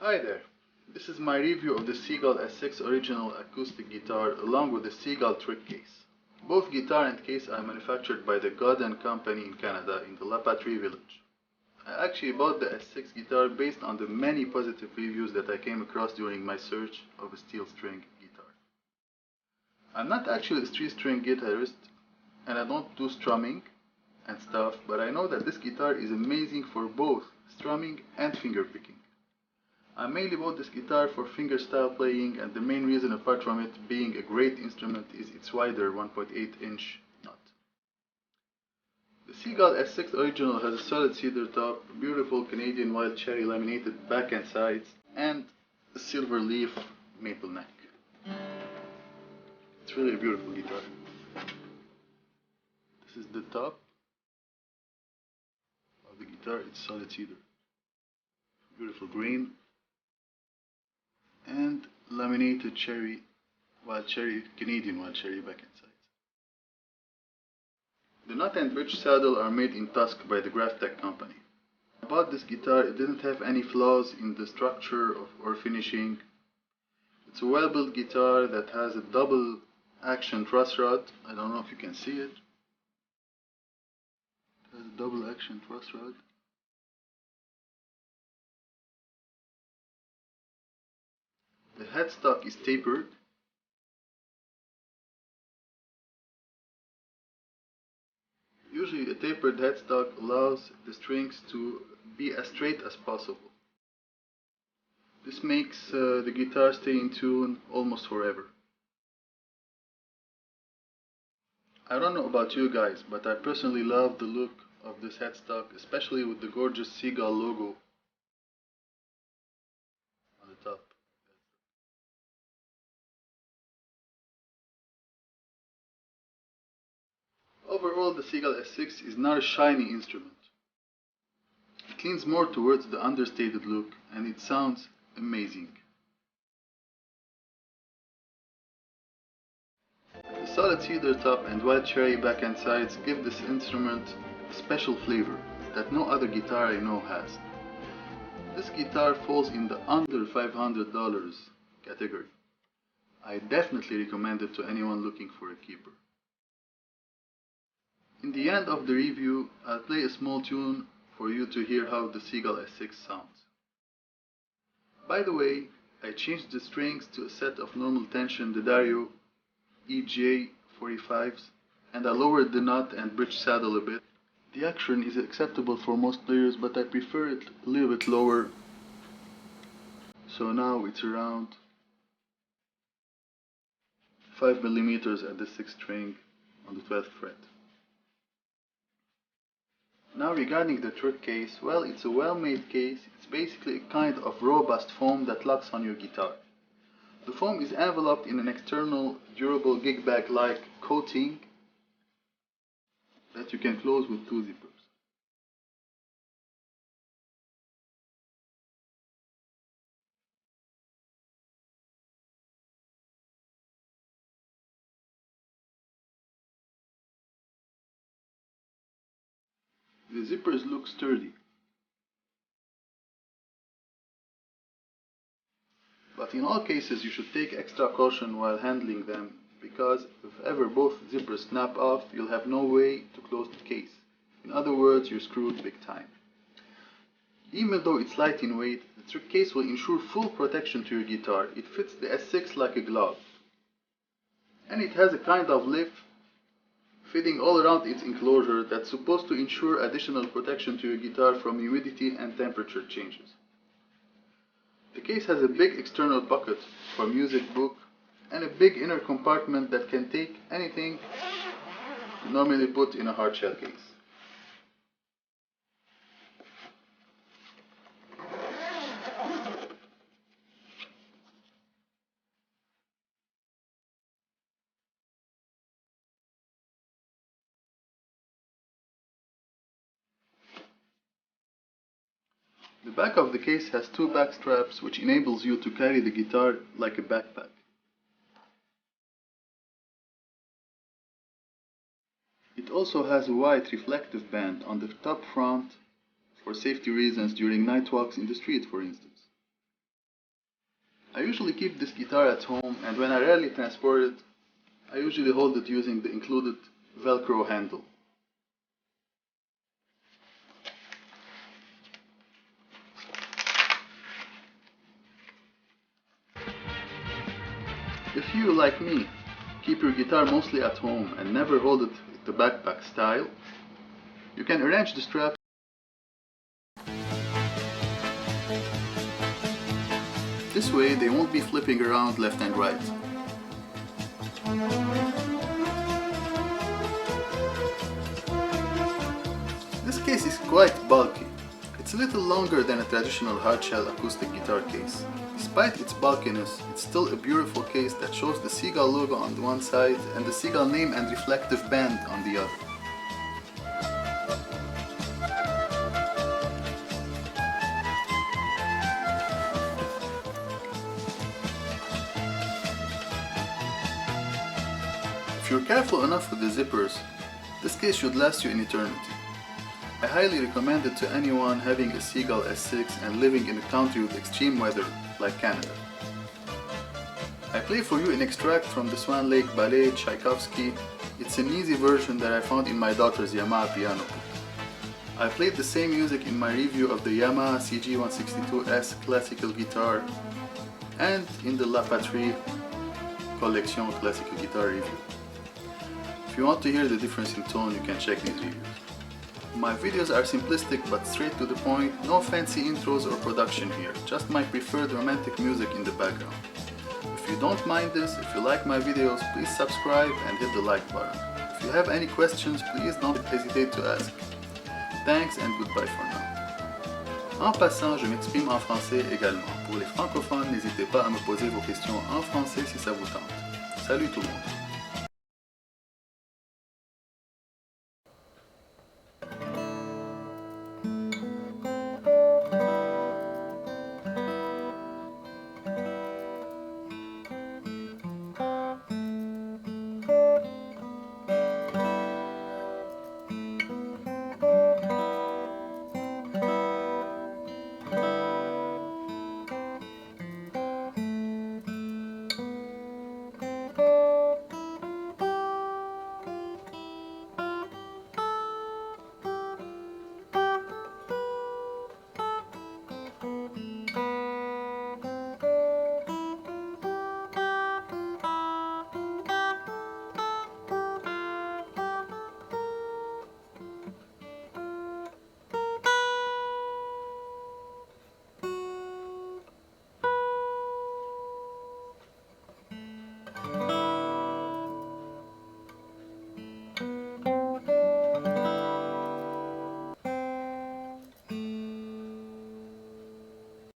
Hi there, this is my review of the Seagull S6 original acoustic guitar along with the Seagull Tric case. Both guitar and case are manufactured by the God & Company in Canada in the La Patrie village. I actually bought the S6 guitar based on the many positive reviews that I came across during my search of a steel string guitar. I'm not actually a steel string guitarist and I don't do strumming and stuff, but I know that this guitar is amazing for both strumming and finger picking. I mainly bought this guitar for fingerstyle playing, and the main reason apart from it being a great instrument is its wider 1.8-inch nut. The Seagull S6 original has a solid cedar top, beautiful Canadian wild cherry laminated back and sides, and a silver leaf maple neck. It's really a beautiful guitar. This is the top of the guitar, it's solid cedar. Beautiful green and laminated cherry, Canadian wild cherry back and sides. The nut and bridge saddle are made in Tusk by the Tech company. I bought this guitar, it didn't have any flaws in the structure or finishing. It's a well-built guitar that has a double action truss rod. I don't know if you can see it. It has a double action truss rod. The headstock is tapered. Usually a tapered headstock allows the strings to be as straight as possible. This makes the guitar stay in tune almost forever. I don't know about you guys, but I personally love the look of this headstock, especially with the gorgeous Seagull logo on the top. Overall, the Seagull S6 is not a shiny instrument. It leans more towards the understated look, and it sounds amazing. The solid cedar top and white cherry back and sides give this instrument a special flavor that no other guitar I know has. This guitar falls in the under $500 category. I definitely recommend it to anyone looking for a keeper. In the end of the review, I'll play a small tune for you to hear how the Seagull S6 sounds. By the way, I changed the strings to a set of normal tension D'Addario EJ45s, and I lowered the nut and bridge saddle a bit. The action is acceptable for most players, but I prefer it a little bit lower. So now it's around 5mm at the 6th string on the 12th fret. Now regarding the Tric case, well, it's a well-made case. It's basically a kind of robust foam that locks on your guitar. The foam is enveloped in an external durable gig bag-like coating that you can close with two zippers. The zippers look sturdy, but in all cases you should take extra caution while handling them, because if ever both zippers snap off, you'll have no way to close the case. In other words, you're screwed big time. Even though it's light in weight, the Tric case will ensure full protection to your guitar. It fits the S6 like a glove. And it has a kind of lip fitting all around its enclosure that's supposed to ensure additional protection to your guitar from humidity and temperature changes. The case has a big external bucket for music book and a big inner compartment that can take anything you normally put in a hard shell case. The back of the case has two back straps, which enables you to carry the guitar like a backpack. It also has a white reflective band on the top front for safety reasons during night walks in the street, for instance. I usually keep this guitar at home, and when I rarely transport it, I usually hold it using the included Velcro handle. If you, like me, keep your guitar mostly at home and never hold it the backpack style, you can arrange the strap this way they won't be flipping around left and right. This case is quite bulky. It's a little longer than a traditional hardshell acoustic guitar case. Despite its bulkiness, it's still a beautiful case that shows the Seagull logo on the one side and the Seagull name and reflective band on the other. If you're careful enough with the zippers, this case should last you an eternity. I highly recommend it to anyone having a Seagull S6 and living in a country with extreme weather like Canada. I play for you an extract from the Swan Lake Ballet Tchaikovsky. It's an easy version that I found in my daughter's Yamaha piano. I played the same music in my review of the Yamaha CG162S classical guitar and in the La Patrie Collection classical guitar review. If you want to hear the difference in tone, you can check these reviews. My videos are simplistic but straight to the point, no fancy intros or production here, just my preferred romantic music in the background. If you don't mind this, if you like my videos, please subscribe and hit the like button. If you have any questions, please don't hesitate to ask. Thanks and goodbye for now. En passant, je m'exprime en français également. Pour les francophones, n'hésitez pas à me poser vos questions en français si ça vous tente. Salut tout le monde!